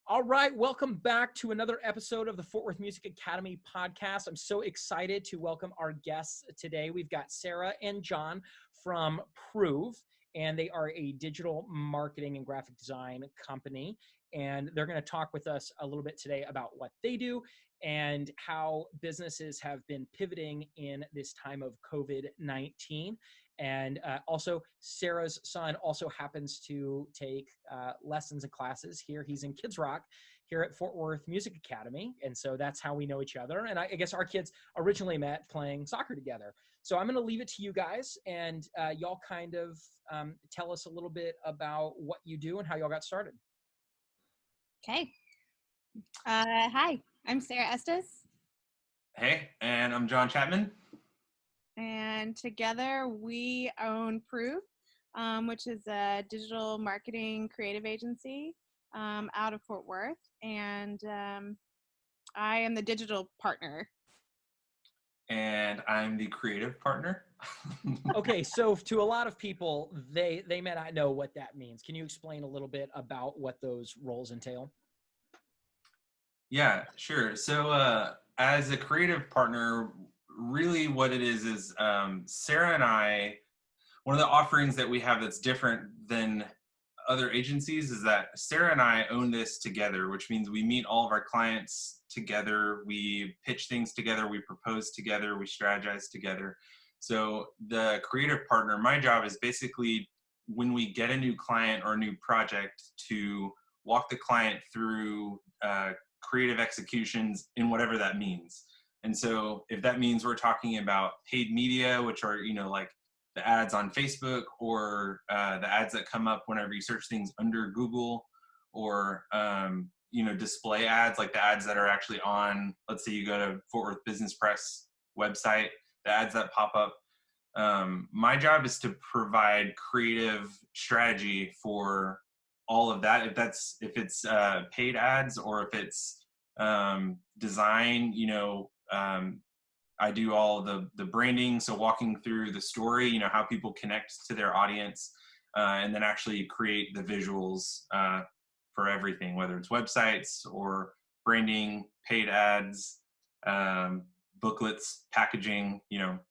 All right, welcome back to another episode of the Fort Worth Music Academy podcast. I'm so excited to welcome our guests today. We've got Sarah and Jon from Preuve, and they are a digital marketing and graphic design company. And they're going to talk with us a little bit today about what they do and how businesses have been pivoting in this time of COVID-19. And also, Sarah's son also happens to take lessons and classes here. He's in Kids Rock here at Fort Worth Music Academy. And so that's how we know each other. And I guess our kids originally met playing soccer together. So I'm going to leave it to you guys, and y'all kind of tell us a little bit about what you do and how y'all got started. Okay. Hi, I'm Sarah Estes. Hey, and I'm Jon Chapman. And together we own Preuve, which is a digital marketing creative agency out of Fort Worth. And I am the digital partner. And I'm the creative partner. Okay, so to a lot of people, they may not know what that means. Can you explain a little bit about what those roles entail? Yeah, sure. So as a creative partner, really what it is Sarah and I, one of the offerings that we have that's different than other agencies is that Sarah and I own this together, which means we meet all of our clients together, we pitch things together, we propose together, we strategize together. So the creative partner, my job is basically when we get a new client or a new project to walk the client through creative executions in whatever that means. And so if that means we're talking about paid media, which are, like the ads on Facebook or the ads that come up whenever you search things under Google, or, display ads, like the ads that are actually on, let's say you go to Fort Worth Business Press website, the ads that pop up. My job is to provide creative strategy for all of that. If it's paid ads or if it's design, I do all the branding. So walking through the story, how people connect to their audience, and then actually create the visuals for everything, whether it's websites or branding, paid ads, booklets, packaging,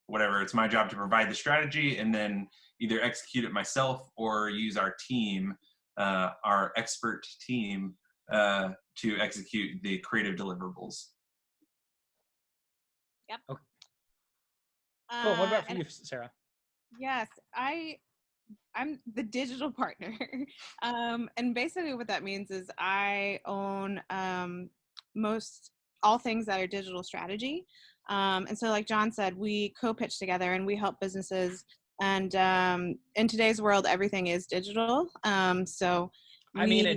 whatever. It's my job to provide the strategy and then either execute it myself or use our team, our expert team, to execute the creative deliverables. Yep. Okay. Cool. What about for you, Sarah? Yes, I'm the digital partner. And basically what that means is I own all things that are digital strategy. And so like Jon said, we co-pitch together and we help businesses. And in today's world, everything is digital. And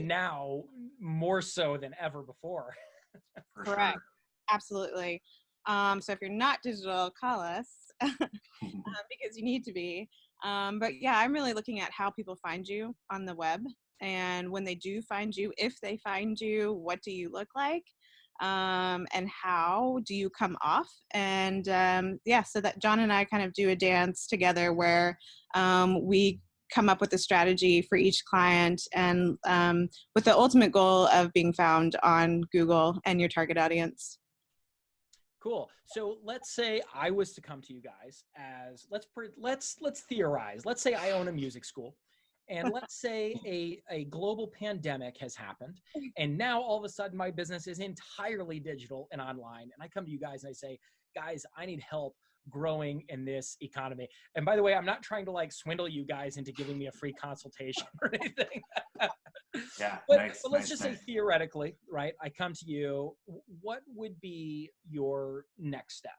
now more so than ever before. Correct. Sure. Absolutely. So if you're not digital, call us because you need to be. But yeah, I'm really looking at how people find you on the web. And when they do find you, if they find you, what do you look like? And how do you come off? And so that Jon and I kind of do a dance together where we come up with a strategy for each client and with the ultimate goal of being found on Google and your target audience. Cool. So let's say I was to come to you guys as let's theorize. Let's say I own a music school, and let's say a global pandemic has happened, and now all of a sudden my business is entirely digital and online. And I come to you guys and I say, guys, I need help growing in this economy. And by the way, I'm not trying to swindle you guys into giving me a free consultation or anything. Yeah, but let's just say theoretically, right? I come to you. What would be your next step?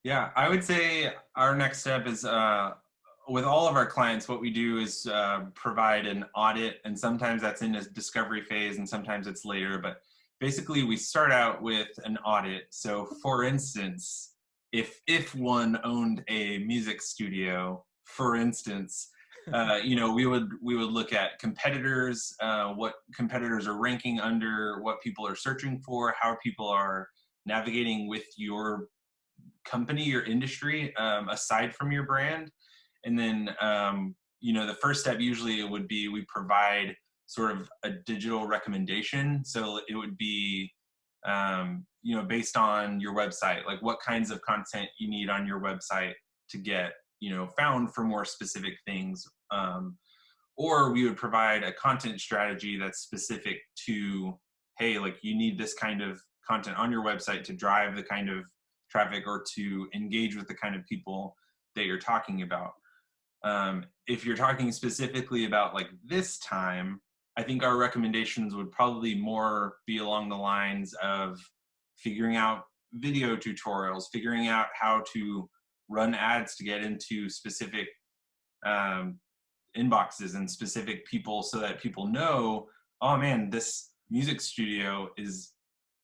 Yeah, I would say our next step is with all of our clients, what we do is provide an audit, and sometimes that's in a discovery phase and sometimes it's later, but basically we start out with an audit. So for instance, if one owned a music studio, for instance, we would look at competitors, what competitors are ranking under, what people are searching for, how people are navigating with your company, your industry, aside from your brand. And then, the first step usually would be we provide sort of a digital recommendation. So it would be, based on your website, like what kinds of content you need on your website to get, found for more specific things. Or we would provide a content strategy that's specific to, hey, like you need this kind of content on your website to drive the kind of traffic or to engage with the kind of people that you're talking about. If you're talking specifically about like this time, I think our recommendations would probably more be along the lines of figuring out video tutorials, figuring out how to run ads to get into specific inboxes and specific people so that people know, oh man, this music studio is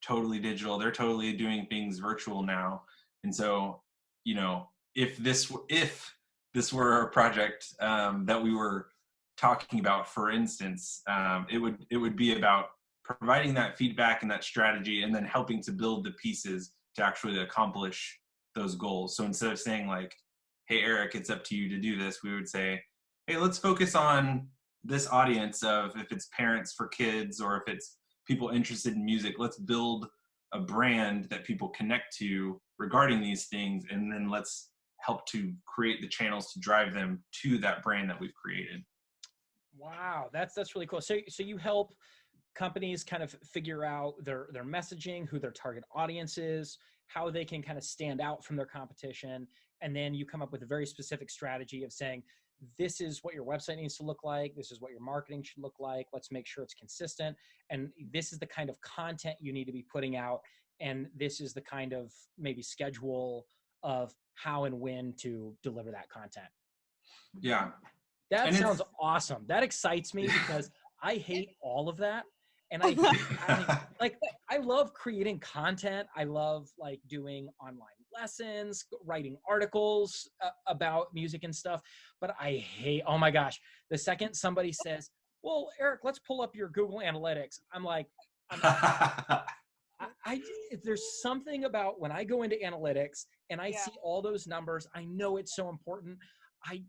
totally digital. They're totally doing things virtual now. And so, if this were a project that we were talking about, for instance, it would be about providing that feedback and that strategy and then helping to build the pieces to actually accomplish those goals. So instead of saying like, hey, Eric, it's up to you to do this, we would say, hey, let's focus on this audience of if it's parents for kids or if it's people interested in music, let's build a brand that people connect to regarding these things, and then let's help to create the channels to drive them to that brand that we've created. Wow, that's really cool. So you help companies kind of figure out their messaging, who their target audience is, how they can kind of stand out from their competition, and then you come up with a very specific strategy of saying, this is what your website needs to look like, this is what your marketing should look like, let's make sure it's consistent, and this is the kind of content you need to be putting out, and this is the kind of maybe schedule of how and when to deliver that content. Yeah. That sounds awesome. That excites me because I hate all of that. And I love creating content. I love like doing online lessons, writing articles about music and stuff. But I hate, oh my gosh, the second somebody says, well, Eric, let's pull up your Google Analytics. I'm like, there's something about when I go into analytics and I see all those numbers, I know it's so important.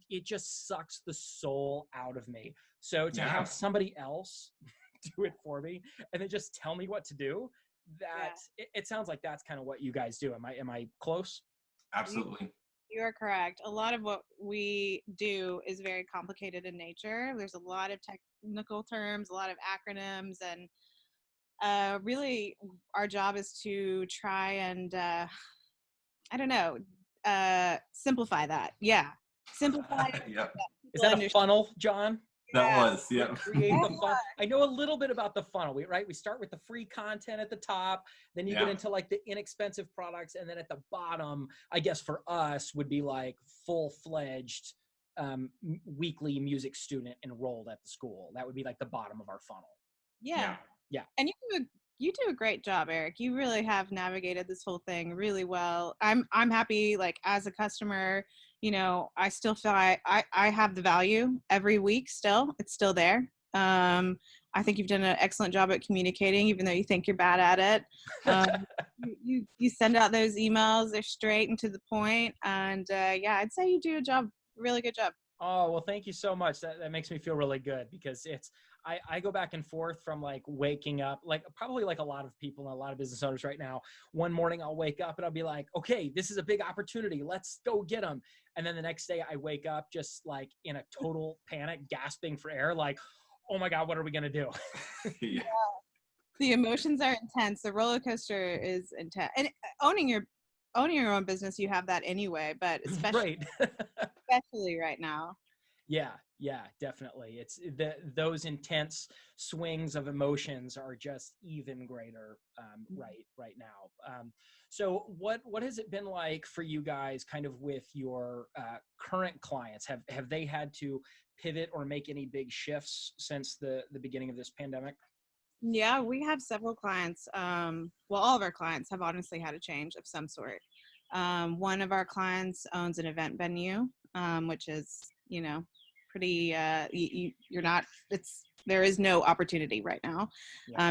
It just sucks the soul out of me. So to have somebody else do it for me and then just tell me what to do, it sounds like that's kind of what you guys do. Am I close? Absolutely. You are correct. A lot of what we do is very complicated in nature. There's a lot of technical terms, a lot of acronyms, and really our job is to try and simplify that. Simplify. Yep. Is that a funnel, John? That was, yeah. Create the funnel. I know a little bit about the funnel, right? We start with the free content at the top, then you get into like the inexpensive products, and then at the bottom, I guess for us, would be like full-fledged weekly music student enrolled at the school. That would be like the bottom of our funnel. Yeah. And you do a great job, Eric. You really have navigated this whole thing really well. I'm happy, like as a customer, I still feel I have the value every week still. It's still there. I think you've done an excellent job at communicating, even though you think you're bad at it. You send out those emails, they're straight and to the point. And I'd say you do really good job. Oh, well, thank you so much. That makes me feel really good because I go back and forth from like waking up, like probably like a lot of people and a lot of business owners right now. One morning I'll wake up and I'll be like, okay, this is a big opportunity. Let's go get them. And then the next day I wake up just like in a total panic, gasping for air. Like, oh my God, what are we going to do? Yeah. The emotions are intense. The roller coaster is intense. And owning your own business, you have that anyway, but especially right now. Yeah, definitely. It's those intense swings of emotions are just even greater right now. So what has it been like for you guys kind of with your current clients? Have they had to pivot or make any big shifts since the beginning of this pandemic? Yeah, we have several clients. All of our clients have honestly had a change of some sort. One of our clients owns an event venue, which is, pretty, there is no opportunity right now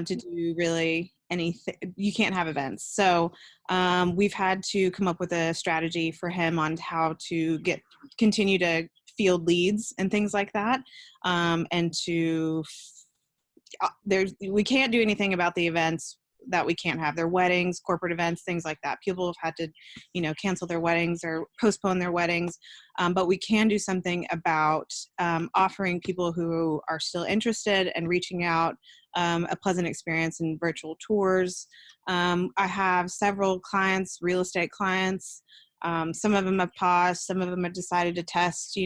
to do really anything. You can't have events. So we've had to come up with a strategy for him on how to continue to field leads and things like that, and to we can't do anything about the events that we can't have. Their weddings, corporate events, things like that. People have had to, cancel their weddings or postpone their weddings. But we can do something about offering people who are still interested and reaching out a pleasant experience in virtual tours. I have several clients, real estate clients. Some of them have paused. Some of them have decided to test,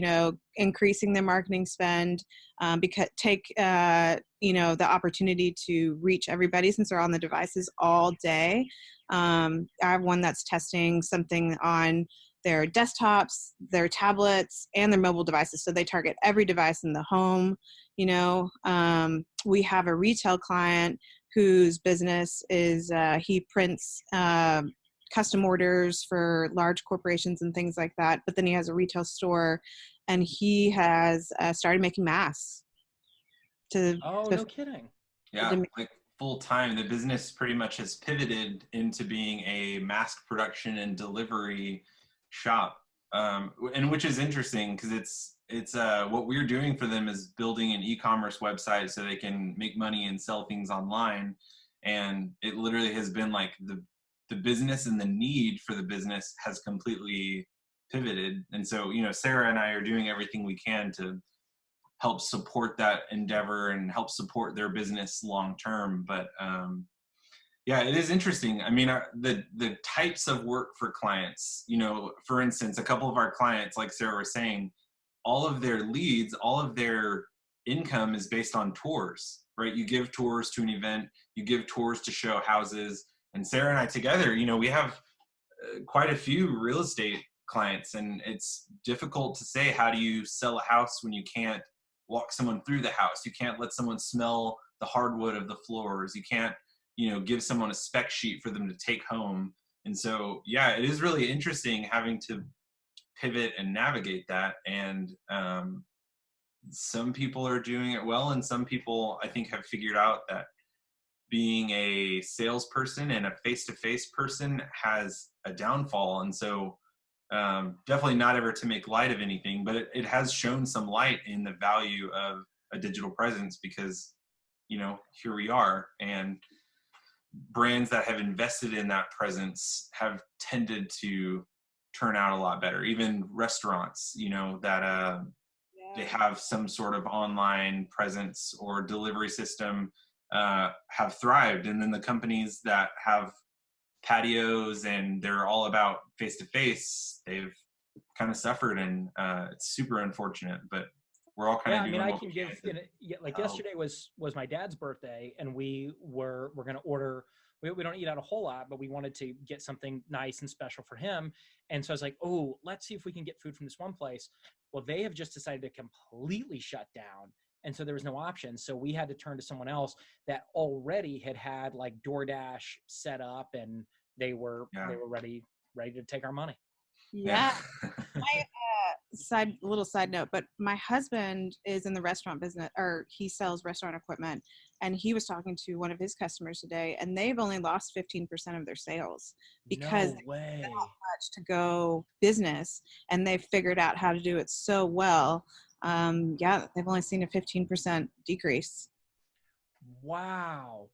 increasing their marketing spend, take the opportunity to reach everybody since they're on the devices all day. I have one that's testing something on their desktops, their tablets, and their mobile devices. So they target every device in the home. We have a retail client whose business is he prints custom orders for large corporations and things like that. But then he has a retail store, and he has started making masks. No kidding. Yeah, like full time. The business pretty much has pivoted into being a mask production and delivery shop, and which is interesting because it's what we're doing for them is building an e-commerce website so they can make money and sell things online. And it literally has been like the business and the need for the business has completely pivoted. And so, Sarah and I are doing everything we can to help support that endeavor and help support their business long term. But yeah, it is interesting. I mean, the types of work for clients, for instance, a couple of our clients, like Sarah was saying, all of their leads, all of their income is based on tours, right? You give tours to an event, you give tours to show houses. And Sarah and I together, we have quite a few real estate clients, and it's difficult to say, how do you sell a house when you can't walk someone through the house? You can't let someone smell the hardwood of the floors. You can't, give someone a spec sheet for them to take home. And so, yeah, it is really interesting having to pivot and navigate that. And some people are doing it well, and some people, I think, have figured out that being a salesperson and a face-to-face person has a downfall. And so definitely not ever to make light of anything, but it has shown some light in the value of a digital presence because, here we are. And brands that have invested in that presence have tended to turn out a lot better. Even restaurants, that they have some sort of online presence or delivery system have thrived. And then the companies that have patios and they're all about face-to-face, they've kind of suffered, and it's super unfortunate, but we're all kind of doing I can give, yesterday was my dad's birthday, and we're going to order, we don't eat out a whole lot, but we wanted to get something nice and special for him. And so I was like, let's see if we can get food from this one place. Well, they have just decided to completely shut down. And so there was no option. So we had to turn to someone else that already had like DoorDash set up, and they were ready to take our money. Yeah. Little side note, but my husband is in the restaurant business, or he sells restaurant equipment, and he was talking to one of his customers today, and they've only lost 15% of their sales because there's not much to go business, and they've figured out how to do it so well. They've only seen a 15% decrease. Wow.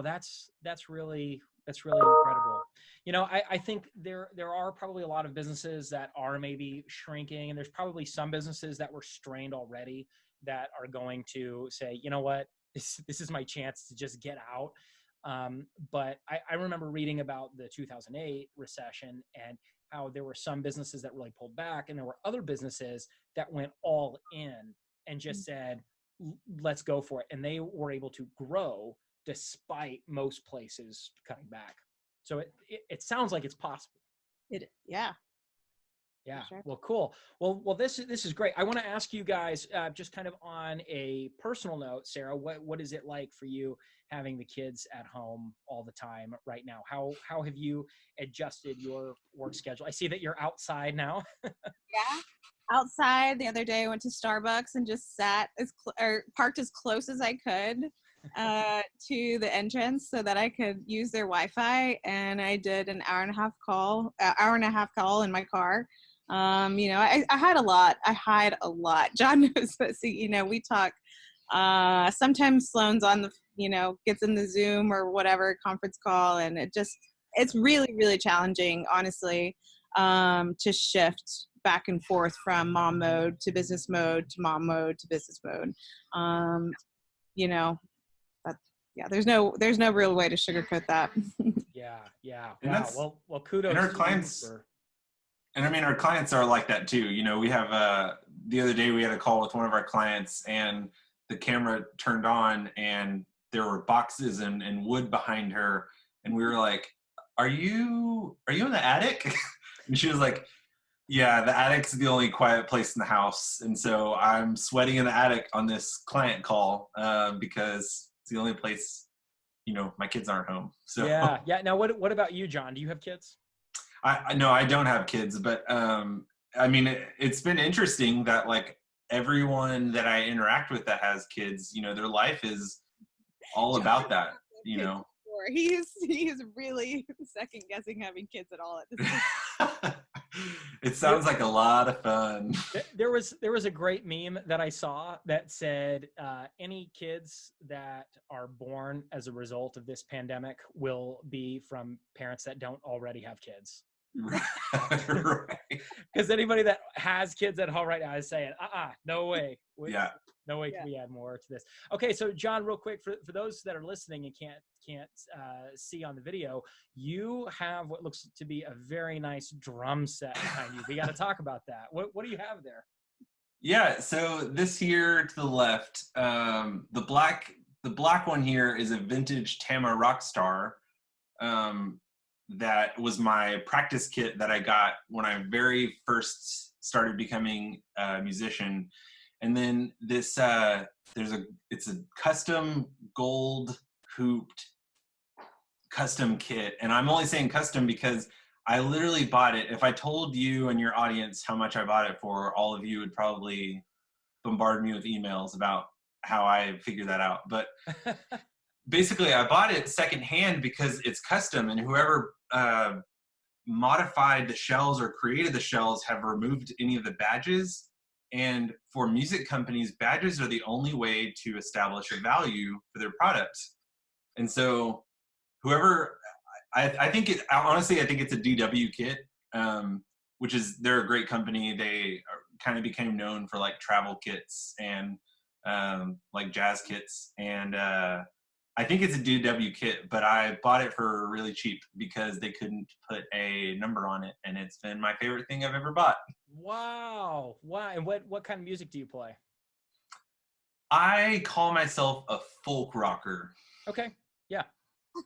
That's really incredible. I think there are probably a lot of businesses that are maybe shrinking, and there's probably some businesses that were strained already that are going to say, you know what, this is my chance to just get out. But I remember reading about the 2008 recession and how there were some businesses that really pulled back, and there were other businesses that went all in and just said, let's go for it. And they were able to grow despite most places cutting back. So it sounds like it's possible. Yeah. Sure. Well, cool. Well, this is great. I want to ask you guys, just kind of on a personal note, Sarah, what is it like for you having the kids at home all the time right now? How have you adjusted your work schedule? I see that you're outside now. Yeah. Outside the other day, I went to Starbucks and just parked as close as I could to the entrance so that I could use their Wi-Fi. And I did an hour and a half call in my car. I hide a lot. John knows this. We talk. Sometimes Sloan's on gets in the Zoom or whatever conference call, and it's really, really challenging, honestly, to shift back and forth from mom mode to business mode to mom mode to business mode. But yeah, there's no real way to sugarcoat that. Yeah. And Wow. Well, kudos and our to you clients, for. and I mean, our clients are like that too. We have the other day we had a call with one of our clients, and the camera turned on, and there were boxes and wood behind her, and we were like, "Are you in the attic?" And she was like, "Yeah, the attic's the only quiet place in the house, and so I'm sweating in the attic on this client call because it's the only place, my kids aren't home." So Yeah. Now, what about you, John? Do you have kids? I no, I don't have kids, but I mean, it's been interesting that like everyone that I interact with that has kids, their life is all about that. He is really second guessing having kids at all at this point. It sounds like a lot of fun. There was a great meme that I saw that said, any kids that are born as a result of this pandemic will be from parents that don't already have kids. Right. Because anybody that has kids at home right now is saying, no way. Yeah. No way can we add more to this. Okay, so John, real quick, for those that are listening and can't see on the video, you have what looks to be a very nice drum set behind you. We got to talk about that. What do you have there? Yeah, so this here to the left, the black one here is a vintage Tama Rockstar. That was my practice kit that I got when I very first started becoming a musician. And then this, it's a custom gold hooped custom kit. And I'm only saying custom because I literally bought it. If I told you and your audience how much I bought it for, all of you would probably bombard me with emails about how I figured that out. But basically, I bought it secondhand because it's custom, and whoever modified the shells or created the shells have removed any of the badges. And for music companies, badges are the only way to establish a value for their products. And so whoever, I think it's a DW kit, which is, they're a great company. They kind of became known for like travel kits and like jazz kits. And I think it's a DW kit, but I bought it for really cheap because they couldn't put a number on it. And it's been my favorite thing I've ever bought. Wow. And what kind of music do you play? I call myself a folk rocker. Okay. Yeah.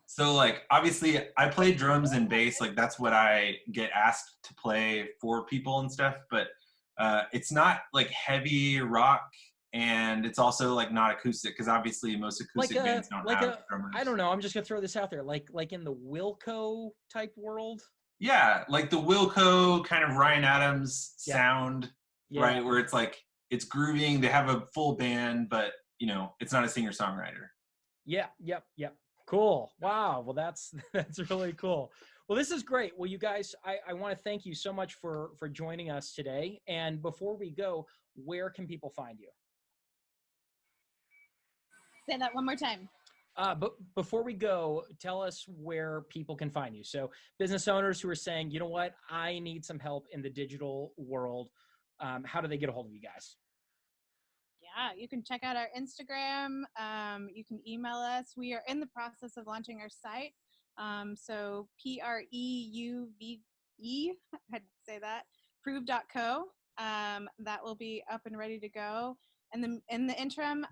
So like, obviously I play drums and bass, like that's what I get asked to play for people and stuff, but it's not like heavy rock, and it's also like not acoustic, because obviously most acoustic bands don't have drummers. I don't know, I'm just gonna throw this out there, like in the Wilco type world. Yeah, like the Wilco kind of Ryan Adams sound, right? Where it's like, it's grooving, they have a full band, but it's not a singer-songwriter. Yeah, yep. Cool. Wow. Well, that's really cool. Well, this is great. Well, you guys, I want to thank you so much for joining us today. And before we go, where can people find you? Say that one more time. But before we go, tell us where people can find you. So business owners who are saying, you know what, I need some help in the digital world. How do they get a hold of you guys? Yeah, you can check out our Instagram. You can email us. We are in the process of launching our site. So Preuve, I had to say that, Preuve.co. That will be up and ready to go. And then in the interim,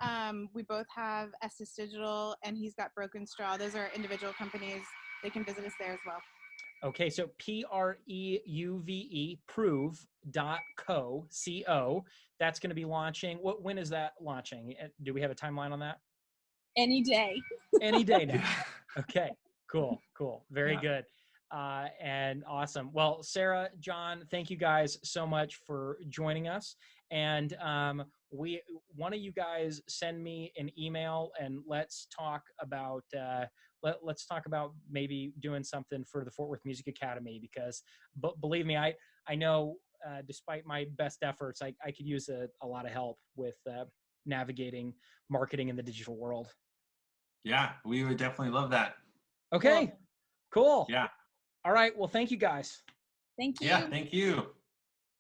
we both have Estes Digital, and he's got Broken Straw. Those are individual companies. They can visit us there as well. Okay, so Preuve, Preuve.co, C-O. That's going to be launching. When is that launching? Do we have a timeline on that? Any day. Any day now. Okay, cool. Very good. And awesome. Well, Sarah, John, thank you guys so much for joining us. And one of you guys send me an email, and let's talk about let's talk about maybe doing something for the Fort Worth Music Academy, because believe me, I know despite my best efforts, I could use a lot of help with navigating marketing in the digital world. Yeah, we would definitely love that. Okay, cool. Yeah. All right. Well, thank you guys. Thank you. Yeah, thank you.